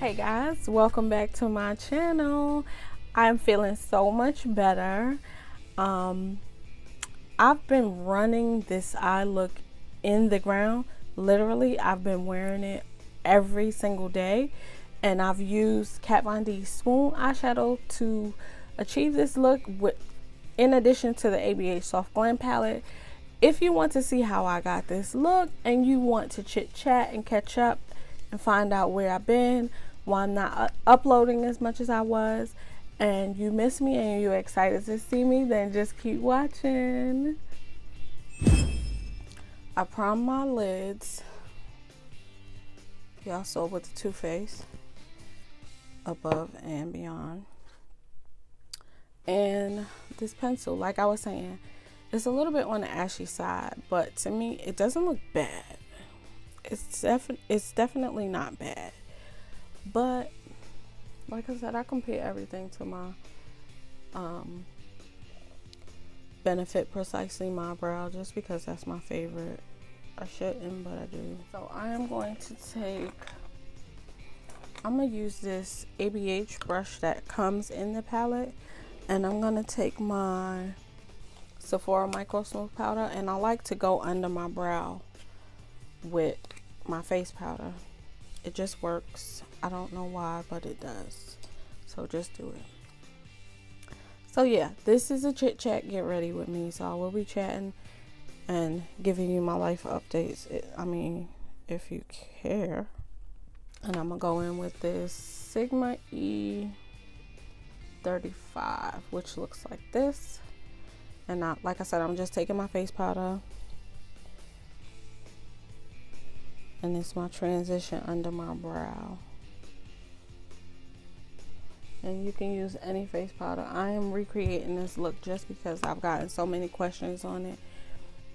Hey guys, welcome back to my channel. I'm feeling so much better. I've been running this eye look in the ground. Literally, I've been wearing it every single day, and I've used KVD SWOON eyeshadow to achieve this look in addition to the ABH Soft Blend palette. If you want to see how I got this look and you want to chit chat and catch up and find out where I've been, why I'm not uploading as much as I was, and you miss me and you're excited to see me, then just keep watching. I primed my lids. Y'all saw with the Too Faced above and beyond. And this pencil, like I was saying, it's a little bit on the ashy side, but to me it doesn't look bad. It's definitely not bad. But like I said, I compare everything to my Benefit Precisely My Brow just because that's my favorite. I shouldn't, but I do. So I am going to I'm gonna use this ABH brush that comes in the palette, and I'm gonna take my Sephora Micro Smooth powder, and I like to go under my brow with my face powder. It just works. I don't know why, but it does. So just do it. So yeah, this is a chit chat. Get ready with me. So I will be chatting and giving you my life updates. I mean, if you care. And I'm gonna go in with this Sigma E35, which looks like this. And like I said, I'm just taking my face powder. And it's my transition under my brow. And you can use any face powder. I am recreating this look just because I've gotten so many questions on it.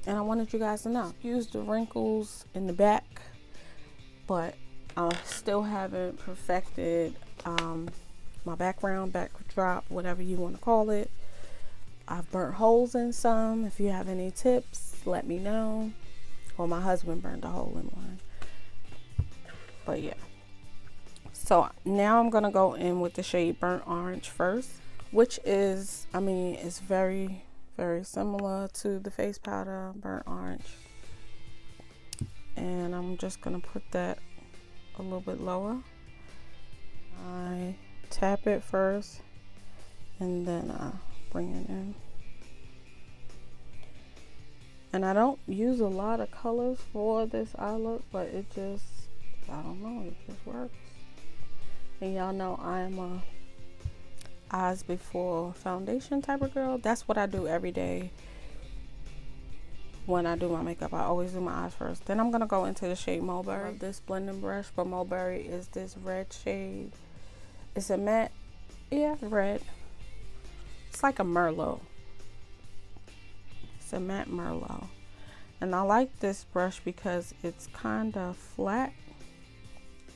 And I wanted you guys to know. Use the wrinkles in the back, but I still haven't perfected my background, backdrop, whatever you want to call it. I've burnt holes in some. If you have any tips, let me know. Well, my husband burned a hole in one. But yeah. So now I'm going to go in with the shade Burnt Orange first, which is, I mean, it's very, very similar to the face powder, Burnt Orange. And I'm just going to put that a little bit lower. I tap it first and then I bring it in. And I don't use a lot of colors for this eye look, but it just, I don't know, it just works. And y'all know I am a eyes before foundation type of girl. That's what I do every day when I do my makeup. I always do my eyes first. Then I'm going to go into the shade Mulberry. This blending brush for Mulberry is this red shade. It's a matte, yeah, red. It's like a Merlot. It's a matte Merlot. And I like this brush because it's kind of flat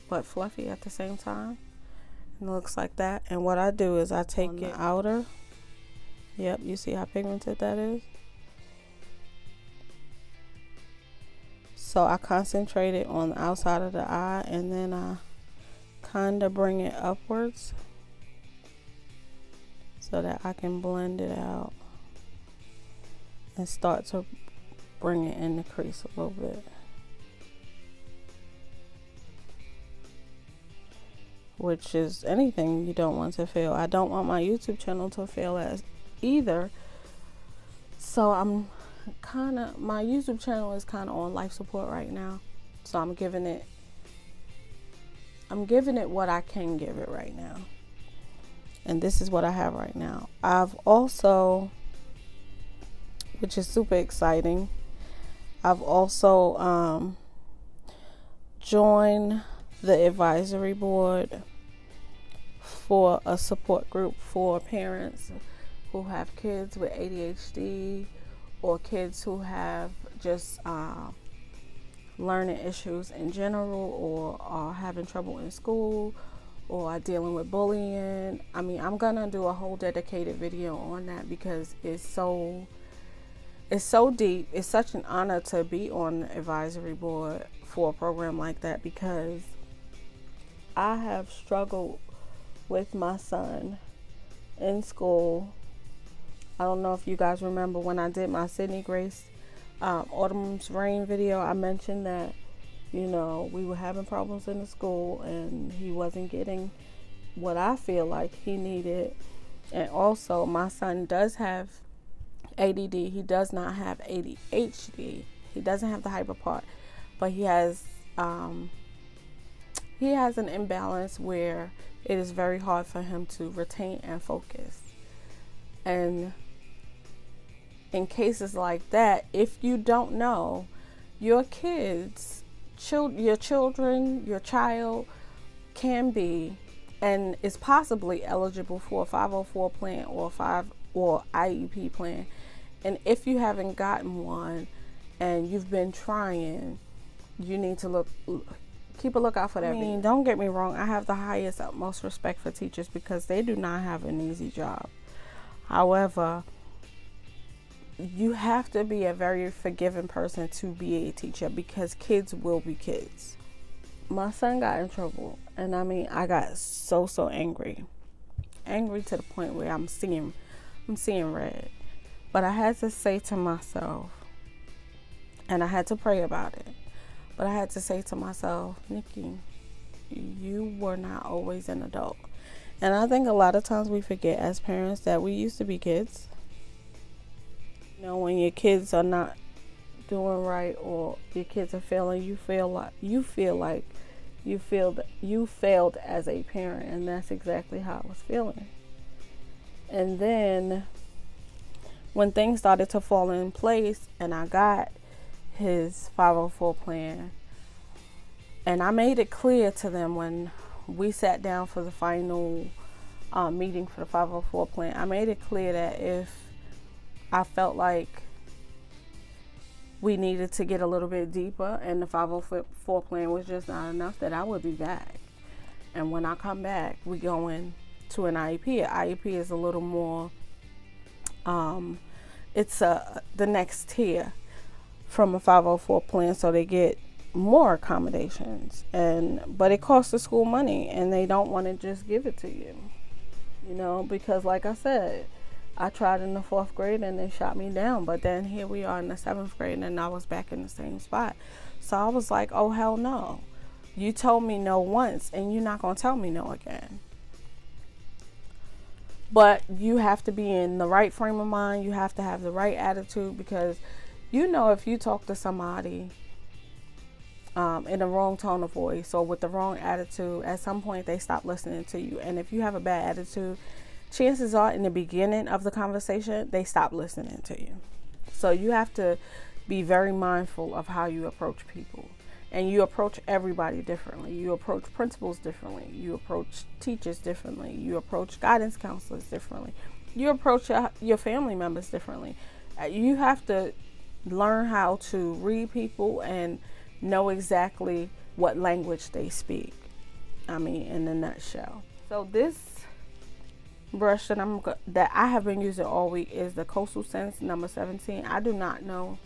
but fluffy at the same time. And it looks like that. And what I do is I take the outer. Yep, you see how pigmented that is? So I concentrate it on the outside of the eye, and then I kind of bring it upwards so that I can blend it out and start to bring it in the crease a little bit. Which is anything you don't want to fail. I don't want my YouTube channel to fail as either. So I'm kind of, my YouTube channel is kind of on life support right now. So I'm giving it what I can give it right now. And this is what I have right now. I've also, which is super exciting, I've also joined the advisory board for a support group for parents who have kids with ADHD or kids who have just learning issues in general, or are having trouble in school, or are dealing with bullying. I mean, I'm gonna do a whole dedicated video on that because it's so deep. It's such an honor to be on the advisory board for a program like that, because I have struggled with my son in school. I don't know if you guys remember when I did my Sydney Grace Autumn's Rain video. I mentioned that, you know, we were having problems in the school and he wasn't getting what I feel like he needed. And also, my son does have ADD. He does not have ADHD. He doesn't have the hyper part, but he has an imbalance where it is very hard for him to retain and focus. And in cases like that, if you don't know, your child can be and is possibly eligible for a 504 plan or IEP plan. And if you haven't gotten one and you've been trying, you need to keep a lookout for that. I mean, don't get me wrong, I have the highest, utmost respect for teachers because they do not have an easy job. However, you have to be a very forgiving person to be a teacher because kids will be kids. My son got in trouble, and I mean, I got so angry to the point where I'm seeing red. But I had to say to myself, and I had to pray about it, but I had to say to myself, Nikki, you were not always an adult. And I think a lot of times we forget as parents that we used to be kids. You know, when your kids are not doing right or your kids are failing, you feel like you failed as a parent, and that's exactly how I was feeling. And then when things started to fall in place and I got his 504 plan, and I made it clear to them when we sat down for the final meeting for the 504 plan, I made it clear that if I felt like we needed to get a little bit deeper and the 504 plan was just not enough, that I would be back. And when I come back, we go into an IEP. An IEP is a little more, it's the next tier from a 504 plan, so they get more accommodations. But it costs the school money, and they don't want to just give it to you. You know, because like I said, I tried in the 4th grade and they shot me down, but then here we are in the 7th grade and I was back in the same spot. So I was like, oh hell no. You told me no once and you're not going to tell me no again. But you have to be in the right frame of mind. You have to have the right attitude, because you know, if you talk to somebody in the wrong tone of voice or with the wrong attitude, at some point they stop listening to you. And if you have a bad attitude, chances are in the beginning of the conversation, they stop listening to you. So you have to be very mindful of how you approach people. And you approach everybody differently. You approach principals differently. You approach teachers differently. You approach guidance counselors differently. You approach your family members differently. You have to learn how to read people and know exactly what language they speak. I mean, in a nutshell. So this brush that I have been using all week is the Coastal Scents number 17. I do not know.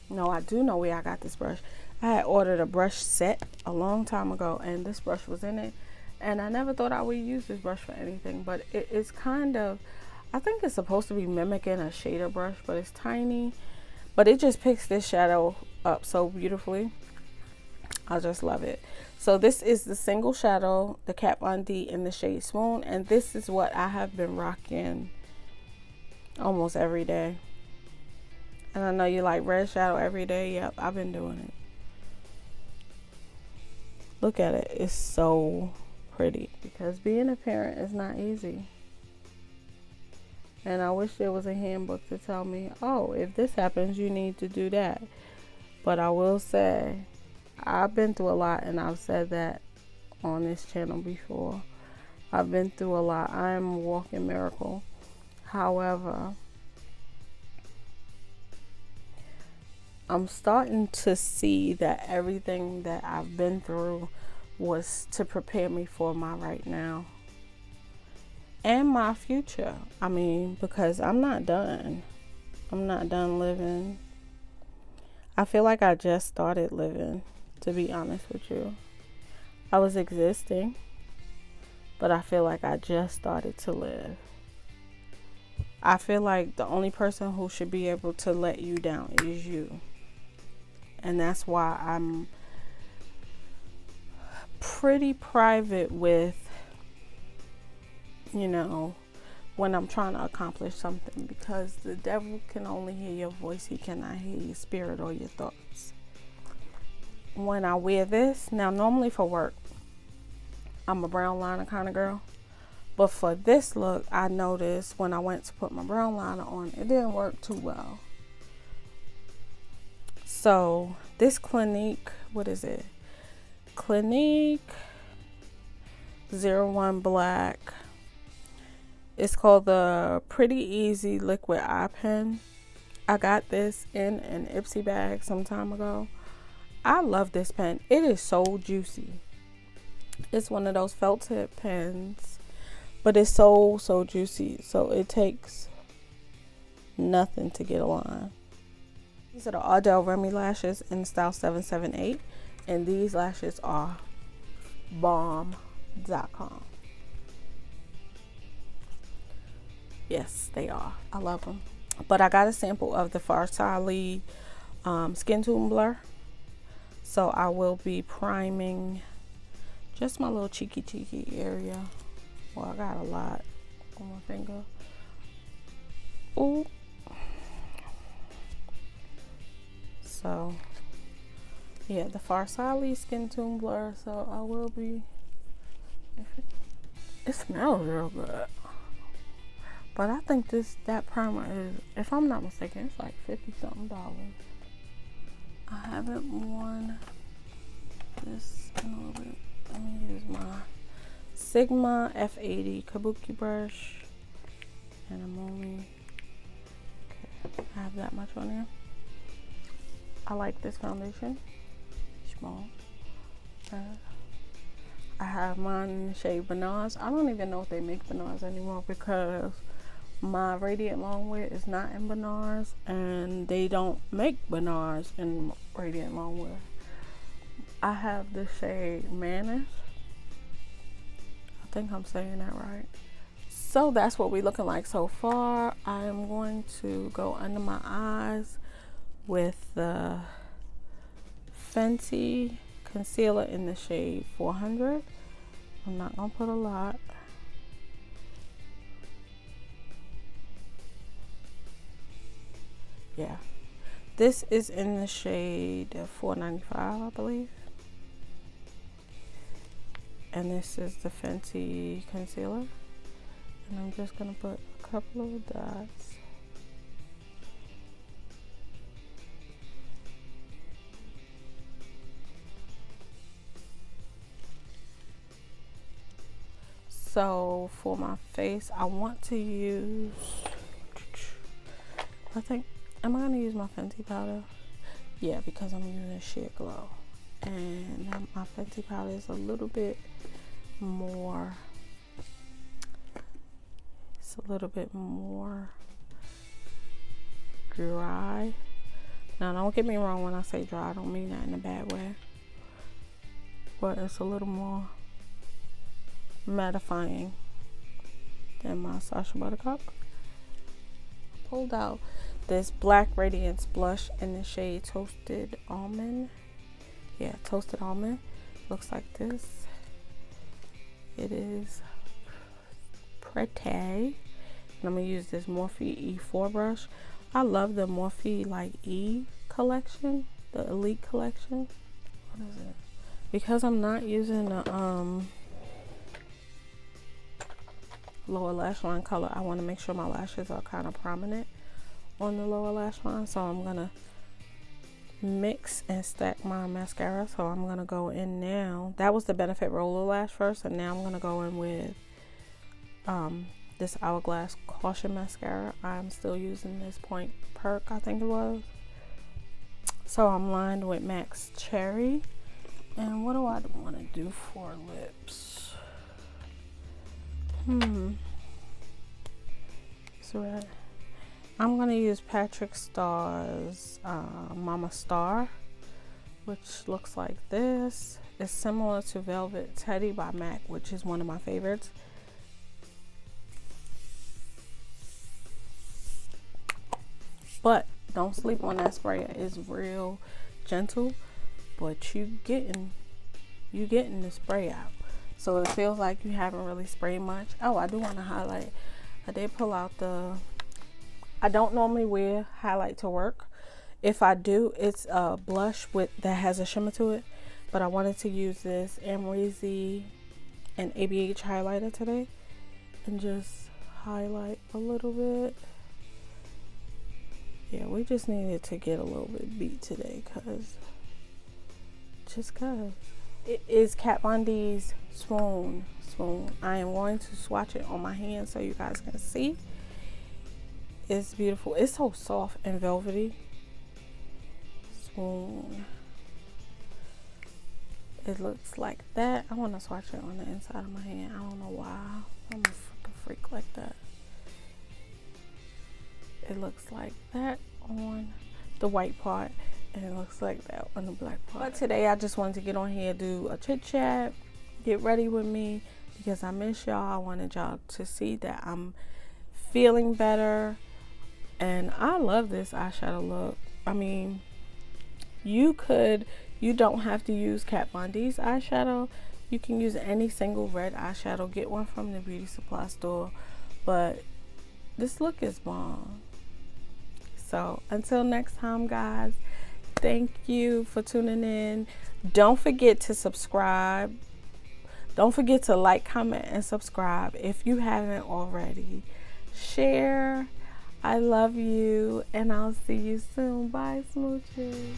No, I do know where I got this brush. I had ordered a brush set a long time ago, and this brush was in it. And I never thought I would use this brush for anything, but it's kind of, I think it's supposed to be mimicking a shader brush, but it's tiny. But it just picks this shadow up so beautifully. I just love it. So this is the single shadow, the Kat Von D in the shade Swoon, and this is what I have been rocking almost every day. And I know you like red shadow every day. Yep, I've been doing it. Look at it. It's so pretty, because being a parent is not easy. And I wish there was a handbook to tell me, oh, if this happens, you need to do that. But I will say, I've been through a lot, and I've said that on this channel before. I've been through a lot. I am a walking miracle. However, I'm starting to see that everything that I've been through was to prepare me for my right now and my future. I mean, because I'm not done. I'm not done living. I feel like I just started living, to be honest with you. I was existing, but I feel like I just started to live. I feel like the only person who should be able to let you down is you. And that's why I'm pretty private with, you know, when I'm trying to accomplish something, because the devil can only hear your voice. He cannot hear your spirit or your thoughts. When I wear this, now normally for work, I'm a brown liner kind of girl. But for this look, I noticed when I went to put my brown liner on, it didn't work too well. So this Clinique, what is it? Clinique 01 Black. It's called the Pretty Easy Liquid Eye Pen. I got this in an Ipsy bag some time ago. I love this pen. It is so juicy. It's one of those felt tip pens, but it's so juicy. So it takes nothing to get a line. These are the Olde Remy lashes in style 778, and these lashes are bomb.com. Yes, they are. I love them. But I got a sample of the Farsali Skin Tone Blur. So I will be priming just my little cheeky area. Well, I got a lot on my finger. Ooh. So, yeah, the Farsali Skin Tone Blur. So I will be... It smells real good. But I think that primer is, if I'm not mistaken, it's like $50-something. I haven't worn this in a little bit. Let me use my Sigma F80 Kabuki brush. And I'm only, okay, I have that much on there. I like this foundation. Small. I have mine in the shade Bananas. I don't even know if they make Bananas anymore, because my Radiant Longwear is not in Bananas, and they don't make Bananas in Radiant Longwear. I have the shade Manus. I think I'm saying that right. So that's what we're looking like so far. I am going to go under my eyes with the Fenty concealer in the shade 400. I'm not gonna put a lot. Yeah, this is in the shade 495, I believe. And this is the Fenty concealer. And I'm just gonna put a couple of dots. So for my face, I want to use, I think, am I going to use my Fenty powder? Yeah, because I'm using Sheer Glow. And my Fenty powder is a little bit more, it's a little bit more dry. Now, don't get me wrong when I say dry. I don't mean that in a bad way. But it's a little more mattifying than my Sacha Buttercup. I pulled out this Black Radiance blush in the shade Toasted Almond. Yeah, Toasted Almond. Looks like this. It is pretty. And I'm going to use this Morphe E4 brush. I love the Morphe like E collection, the Elite collection. What is it? Because I'm not using the lower lash line color, I want to make sure my lashes are kind of prominent on the lower lash line. So I'm gonna mix and stack my mascara. So I'm gonna go in now. That was the Benefit Roller Lash first, and now I'm gonna go in with this Hourglass Caution mascara. I'm still using this Point Perk, I think it was. So I'm lined with Max Cherry. And what do I want to do for lips? So I'm gonna use Patrick Starr's Mama Star which looks like this. It's similar to Velvet Teddy by MAC, which is one of my favorites. But don't sleep on that sprayer. It's real gentle, but you getting the spray out, so it feels like you haven't really sprayed much. Oh, I do want to highlight. I did pull out I don't normally wear highlight to work. If I do, it's a blush that has a shimmer to it, but I wanted to use this Amrezy and ABH highlighter today and just highlight a little bit. Yeah, we just needed to get a little bit beat today, just cause. It is Kat Von D's Swoon. I am going to swatch it on my hand so you guys can see. It's beautiful. It's so soft and velvety. Swoon. It looks like that. I want to swatch it on the inside of my hand. I don't know why. I'm a freaking freak like that. It looks like that on the white part, and it looks like that on the black part. But today I just wanted to get on here, do a chit chat, get ready with me, because I miss y'all. I wanted y'all to see that I'm feeling better, and I love this eyeshadow look. I mean, you don't have to use Kat Von D's eyeshadow. You can use any single red eyeshadow. Get one from the beauty supply store, but this look is bomb. So until next time, guys, thank you for tuning in. Don't forget to subscribe. Don't forget to like, comment, and subscribe if you haven't already. Share. I love you, and I'll see you soon. Bye, smooches.